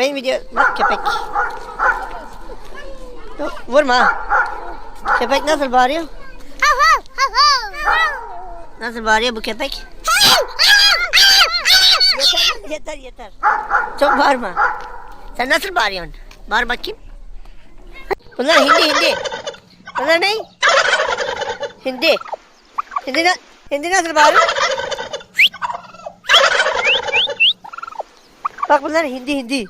Köpeğin video... Bak köpek. Yok, vurma. Köpek nasıl bağırıyor? Nasıl bağırıyor bu köpek? Yeter. Çok bağırma. Sen nasıl bağırıyorsun? Bağır bakayım. Bunlar hindi. Bunlar ne? Hindi. Hindi nasıl bağırıyor? Bak bunlar hindi.